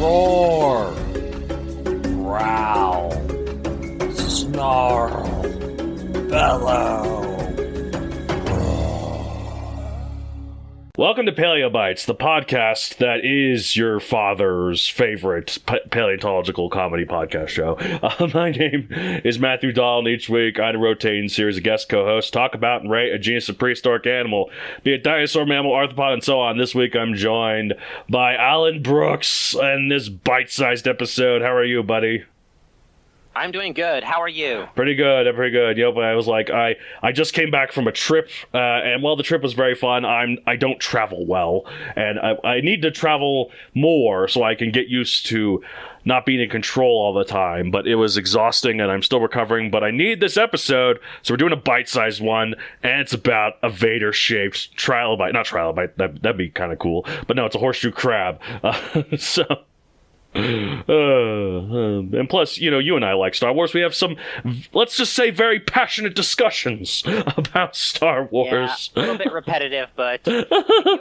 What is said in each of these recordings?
Roar. Growl. Snarl. Bellow. Welcome to Paleobites, the podcast that is your father's favorite paleontological comedy podcast show. My name is Matthew Dahl, and each week I, in a rotating series of guest co-hosts, talk about and rate a genus of prehistoric animal, be it dinosaur, mammal, arthropod, and so on. This week I'm joined by Alan Brooks in this bite-sized episode. How are you, buddy? I'm doing good. How are you? Pretty good. Pretty good. Yep. I was like, I just came back from a trip, and while the trip was very fun, I don't travel well, and I need to travel more so I can get used to not being in control all the time. But it was exhausting, and I'm still recovering. But I need this episode, so we're doing a bite-sized one, and it's about a Vader-shaped trilobite. Not trilobite. That'd be kind of cool. But no, it's a horseshoe crab. And plus, you and I like Star Wars. We have some, let's just say, very passionate discussions about Star Wars. Yeah, a little bit repetitive, but you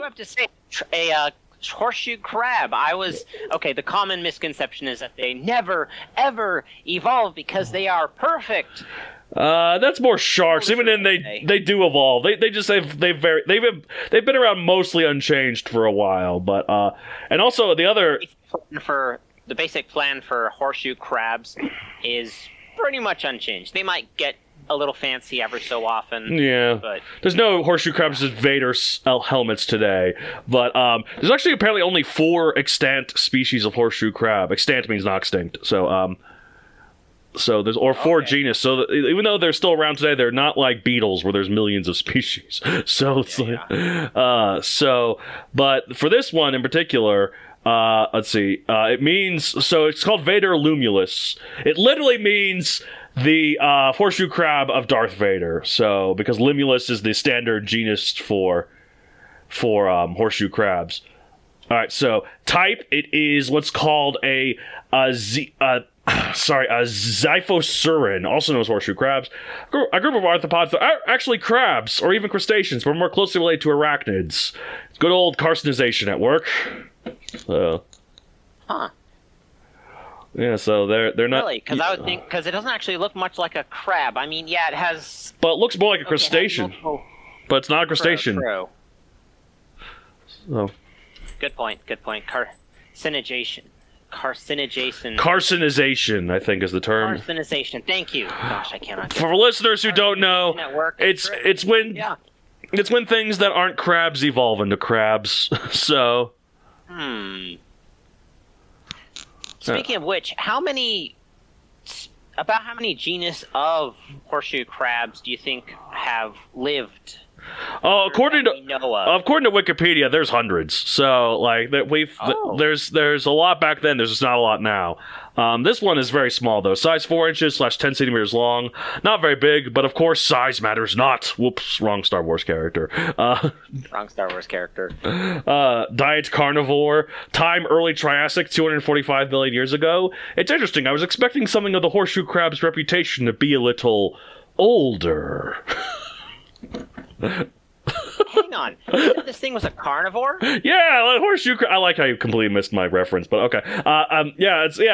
have to say a horseshoe crab. The common misconception is that they never, ever evolve because they are perfect. That's more sharks. Even then, they do evolve. They just they've been around mostly unchanged for a while. But and also the basic plan for horseshoe crabs is pretty much unchanged. They might get a little fancy every so often. Yeah, but there's no horseshoe crabs with Vader helmets today. But there's actually apparently only 4 extant species of horseshoe crab. Extant means not extinct. So there's 4 genus. So even though they're still around today, they're not like beetles where there's millions of species. So it's but for this one in particular, let's see. It means, so it's called Vaderlimulus. It literally means the horseshoe crab of Darth Vader. So because limulus is the standard genus for horseshoe crabs. All right. So type, it is what's called a xiphosuran, also known as horseshoe crabs. A group of arthropods that are actually crabs, or even crustaceans, but more closely related to arachnids. Good old carcinization at work. Yeah, so they're not really, because I would think, because it doesn't actually look much like a crab. I mean, yeah, it has, but it looks more like a crustacean. But it's not a crustacean. True. So. Good point. Carcinization, I think, is the term. Carcinization. Thank you. Gosh, I cannot. For listeners who don't know, it's when things that aren't crabs evolve into crabs. So. Speaking of which, how many genus of horseshoe crabs do you think have lived? Oh, according to Wikipedia, there's hundreds. So there's a lot back then. There's just not a lot now. This one is very small though, size 4 inches / 10 centimeters long. Not very big, but of course size matters not. Whoops, wrong Star Wars character. Diet carnivore. Time Early Triassic, 245 million years ago. It's interesting. I was expecting something of the horseshoe crab's reputation to be a little older. Hang on. You said this thing was a carnivore? Yeah, horseshoe crab. I like how you completely missed my reference, but okay.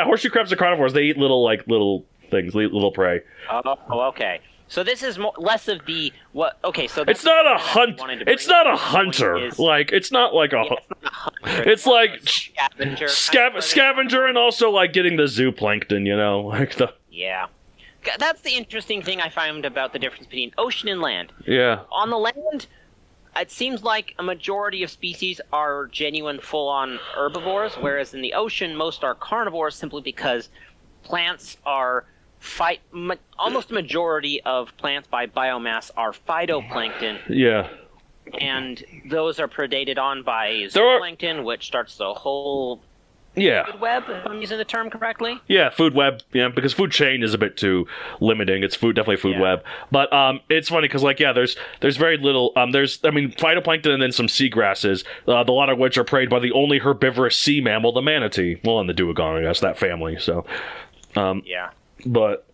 Horseshoe crabs are carnivores. They eat little things, little prey. Oh, okay. So this is less of the what? Okay, so it's not a hunt. It's not a hunter. It's not like a. It's like scavenger, and also like getting the zooplankton. Yeah. That's the interesting thing I found about the difference between ocean and land. Yeah. On the land, it seems like a majority of species are genuine full-on herbivores, whereas in the ocean, most are carnivores simply because plants are almost a majority of plants by biomass are phytoplankton. Yeah. And those are predated on by zooplankton, which starts the whole... Yeah. Food web, if I'm using the term correctly? Yeah, food web. Yeah, because food chain is a bit too limiting. It's definitely food web. But it's funny because there's very little. Phytoplankton and then some seagrasses. The lot of which are preyed by the only herbivorous sea mammal, the manatee. Well, and the dugongs, I guess, that family. So. Yeah. But,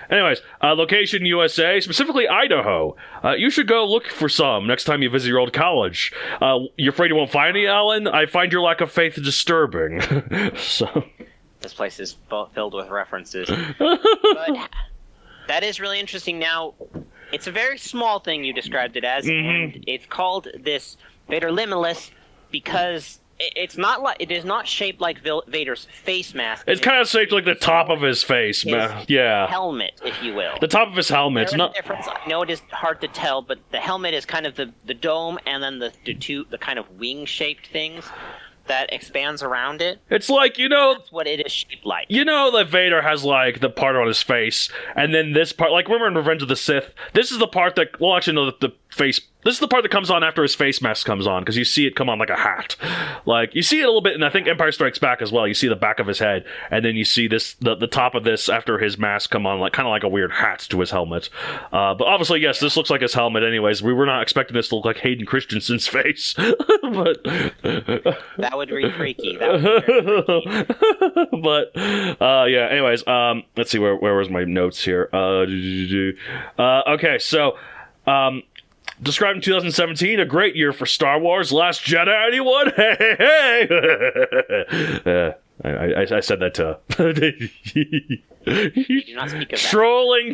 anyways, location USA, specifically Idaho. You should go look for some next time you visit your old college. You're afraid you won't find any, Alan? I find your lack of faith disturbing. So, this place is filled with references. But that is really interesting. Now, it's a very small thing you described it as, and it's called this Vaderlimulus because it is not shaped like Vader's face mask. It's kind of shaped like the top of his face, yeah. Helmet, if you will. The top of his helmet. There is a difference. I know it is hard to tell, but the helmet is kind of the dome, and then the kind of wing-shaped things that expands around it. It's like, that's what it is shaped like. That Vader has, like, the part on his face, and then this part, like, remember in Revenge of the Sith, this is the part that, well, actually, no, the face, this is the part that comes on after his face mask comes on, because you see it come on like a hat. Like, you see it a little bit, and I think Empire Strikes Back as well, you see the back of his head, and then you see this, the top of this after his mask come on, like, kind of like a weird hat to his helmet. But obviously, yes, this looks like his helmet anyways. We were not expecting this to look like Hayden Christensen's face. But that would be freaky. That would be very freaky. But yeah, anyways, let's see, where was my notes here? Okay, so described in 2017, a great year for Star Wars. Last Jedi, anyone? Hey, hey. I said that to do not speak of that. Trolling.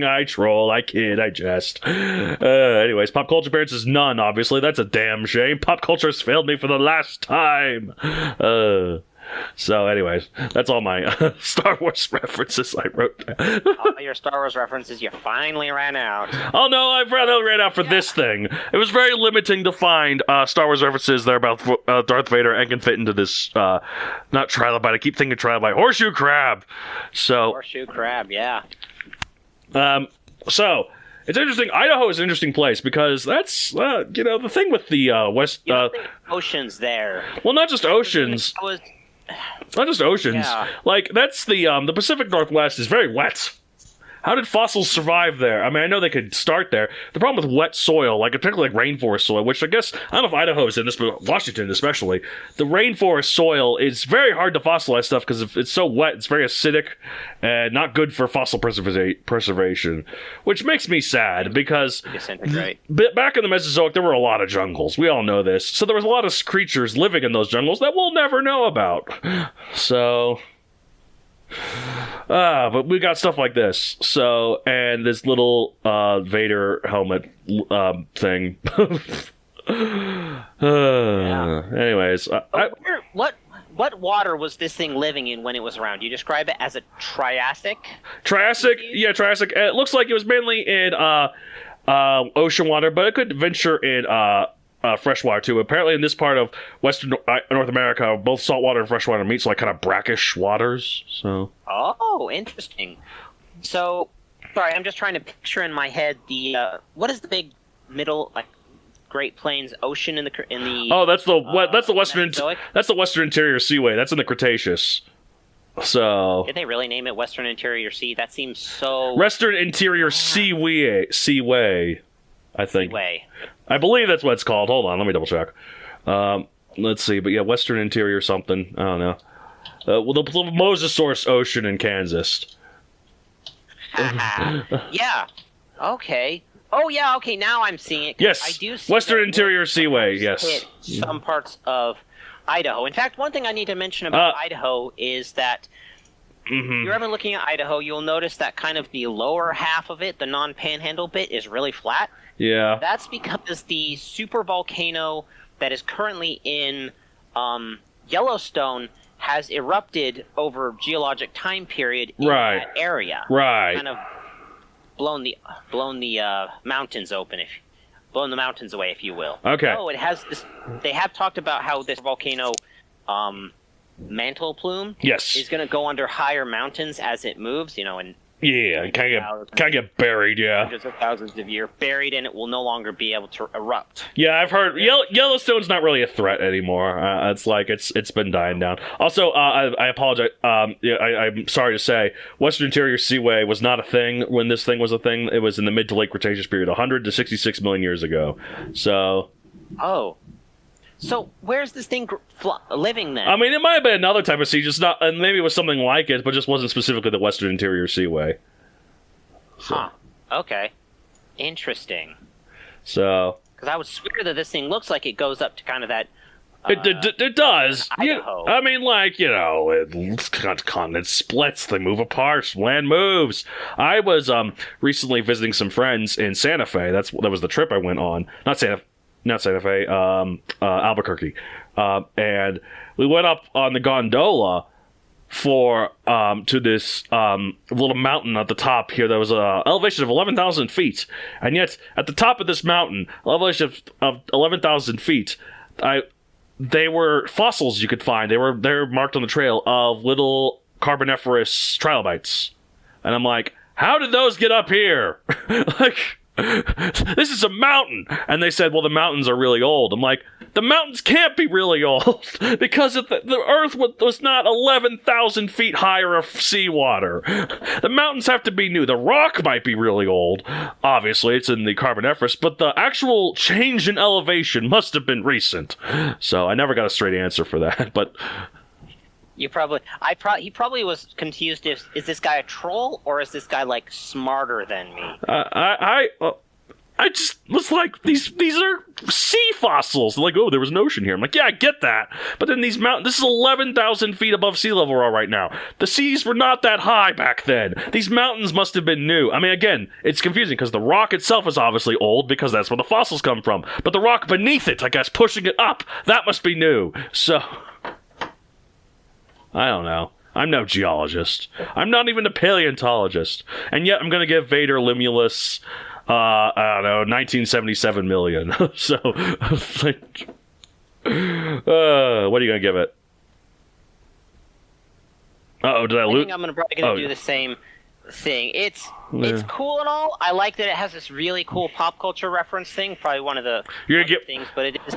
I troll, I kid, I jest. Anyways, pop culture appearances, none, obviously. That's a damn shame. Pop culture has failed me for the last time. So, anyways, that's all my Star Wars references I wrote down. All your Star Wars references, you finally ran out. Oh, no, I ran out for this thing. It was very limiting to find Star Wars references that are about Darth Vader and can fit into this, not trilobite, I keep thinking trilobite, horseshoe crab. So, horseshoe crab, yeah. So, it's interesting. Idaho is an interesting place because that's, the thing with the West... You don't think oceans there. Well, not just oceans. It's not just oceans. Yeah. Like, that's the Pacific Northwest is very wet. How did fossils survive there? I mean, I know they could start there. The problem with wet soil, like particularly like rainforest soil, which I guess, I don't know if Idaho's in this, but Washington especially, the rainforest soil is very hard to fossilize stuff because it's so wet, it's very acidic, and not good for fossil preservation, which makes me sad because back in the Mesozoic, there were a lot of jungles. We all know this. So there was a lot of creatures living in those jungles that we'll never know about. So... but we got stuff like this. So, and this little Vader helmet thing. Anyways, what water was this thing living in when it was around? You describe it as a Triassic? Triassic, yeah, Triassic. It looks like it was mainly in ocean water, but it could venture in freshwater too. Apparently in this part of Western North America, both saltwater and freshwater meet, so like kind of brackish waters. So. Oh, interesting. So, sorry, I'm just trying to picture in my head the what is the big middle, like, Great Plains Ocean in the Oh, that's the western. That's the Western Interior Seaway. That's in the Cretaceous. So. Did they really name it Western Interior Sea? That seems so. Western Interior Seaway. I think. Seaway. I believe that's what it's called. Hold on, let me double check. Let's see, but yeah, Western Interior something. I don't know. Well, the Mosasaurus Ocean in Kansas. Yeah. Okay. Oh yeah. Okay. Now I'm seeing it. Yes. I do see Western Interior Seaway. Yes. Hit some parts of Idaho. In fact, one thing I need to mention about Idaho is that. If you're ever looking at Idaho, you'll notice that kind of the lower half of it, the non-panhandle bit, is really flat. Yeah. That's because the super volcano that is currently in Yellowstone has erupted over geologic time period in that area. Right. Kind of blown the mountains open, blown the mountains away, if you will. Okay. Oh, it has this. They have talked about how this volcano mantle plume is going to go under higher mountains as it moves, and can get buried, hundreds of thousands of years buried, and it will no longer be able to erupt. Yeah, I've heard Yellowstone's not really a threat anymore. It's like it's been dying down. Also, I apologize. I'm sorry to say, Western Interior Seaway was not a thing when this thing was a thing. It was in the mid to late Cretaceous period, 100 to 66 million years ago. So. Oh. So where's this thing living then? I mean, it might have been another type of sea, just not, and maybe it was something like it, but just wasn't specifically the Western Interior Seaway. So. Huh. Okay. Interesting. So. Because I would swear that this thing looks like it goes up to kind of that. It does. Idaho. I mean, like, continents splits, they move apart, land moves. I was recently visiting some friends in Santa Fe. That was the trip I went on. Not Santa Fe, Albuquerque. And we went up on the gondola to this little mountain at the top here. There was an elevation of 11,000 feet. And yet, at the top of this mountain, elevation of 11,000 feet, they were fossils you could find. They're marked on the trail of little Carboniferous trilobites. And I'm like, how did those get up here? Like, this is a mountain. And they said, well, the mountains are really old. I'm like, the mountains can't be really old because the Earth was not 11,000 feet higher of seawater. The mountains have to be new. The rock might be really old. Obviously, it's in the Carboniferous, but the actual change in elevation must have been recent. So I never got a straight answer for that, but... He probably was confused. Is this guy a troll or is this guy like smarter than me? I just was like, these are sea fossils. Like, oh, there was an ocean here. I'm like, yeah, I get that. But then these mountains, this is 11,000 feet above sea level right now. The seas were not that high back then. These mountains must have been new. I mean, again, it's confusing because the rock itself is obviously old because that's where the fossils come from. But the rock beneath it, I guess, pushing it up, that must be new. So... I don't know. I'm no geologist. I'm not even a paleontologist. And yet I'm going to give Vaderlimulus, I don't know, 1977 million. So, like, what are you going to give it? Uh-oh, did I lose? I think I'm probably going to do the same thing. It's cool and all. I like that it has this really cool pop culture reference thing. Probably one of the things, but it is...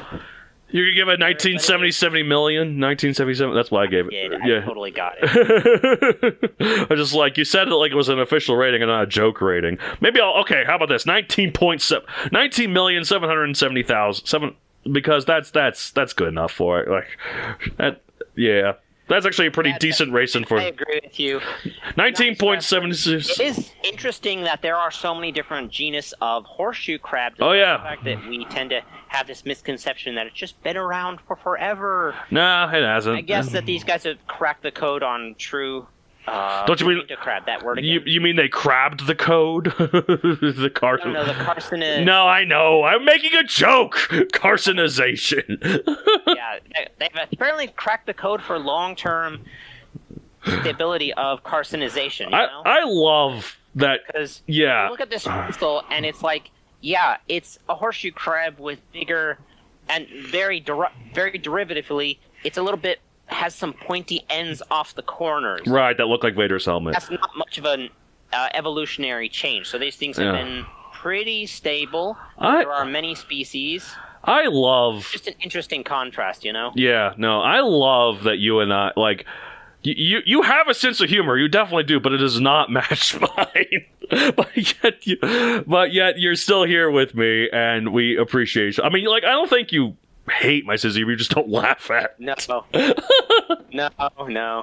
You're going to give it 1977 million? 1977? That's why I gave it. I totally got it. I just like, you said it like it was an official rating and not a joke rating. Maybe okay, how about this? 19,770,000. Because that's good enough for it. Like, yeah. That's actually a pretty decent racing for... I agree with you. 19.76. It is interesting that there are so many different genus of horseshoe crab. Oh, yeah. The fact that we tend to have this misconception that it's just been around for forever. No, it hasn't. I guess that these guys have cracked the code on true... Don't you mean crab that word again? You mean they crabbed the code? The carson. No, the carcinoid. No, I know. I'm making a joke. Carcinization. Yeah, they've apparently cracked the code for long-term stability of carcinization. You know? I love that. Because you look at this crystal, and it's like, yeah, it's a horseshoe crab with bigger and very derivatively. It's a little bit. Has some pointy ends off the corners. Right, that look like Vader's helmet. That's not much of an evolutionary change. So these things have been pretty stable. There are many species. I love... Just an interesting contrast, you know? Yeah, no, I love that you and I, like... You have a sense of humor, you definitely do, but it does not match mine. but yet you're still here with me, and we appreciate you. I mean, like, I don't think you... hate my sense of humor, you just don't laugh at. No. No.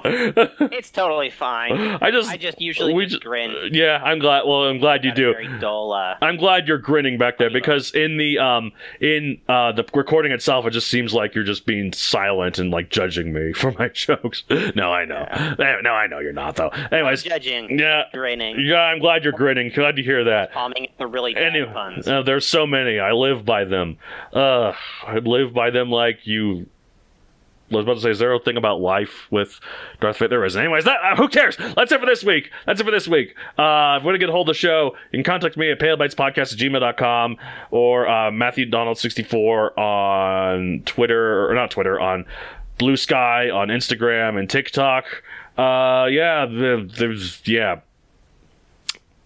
It's totally fine. I just usually grin. Yeah, I'm glad. Well, I'm glad you do. Very dull. I'm glad you're grinning back there because in the recording itself, it just seems like you're just being silent and like judging me for my jokes. No, I know. Yeah. No, I know you're not though. Anyways, I'm judging. Grinning. Yeah, I'm glad you're grinning. Glad to hear that. Palming the really bad puns. There's so many. I live by them. I live by them like you. I was about to say, is there a thing about life with Darth Vader? There isn't. Anyways, who cares? That's it for this week. If you want to get a hold of the show, you can contact me at palebytespodcast@gmail.com or MatthewDonald64 on Twitter, or not Twitter, on Blue Sky, on Instagram and TikTok. I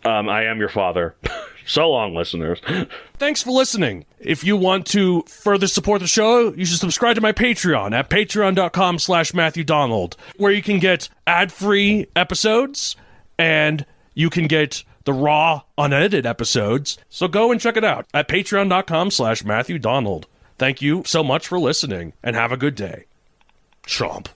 am your father. So long, listeners. Thanks for listening. If you want to further support the show, you should subscribe to my Patreon at patreon.com/MatthewDonald, where you can get ad-free episodes and you can get the raw, unedited episodes. So go and check it out at patreon.com/MatthewDonald. Thank you so much for listening, and have a good day. Chomp.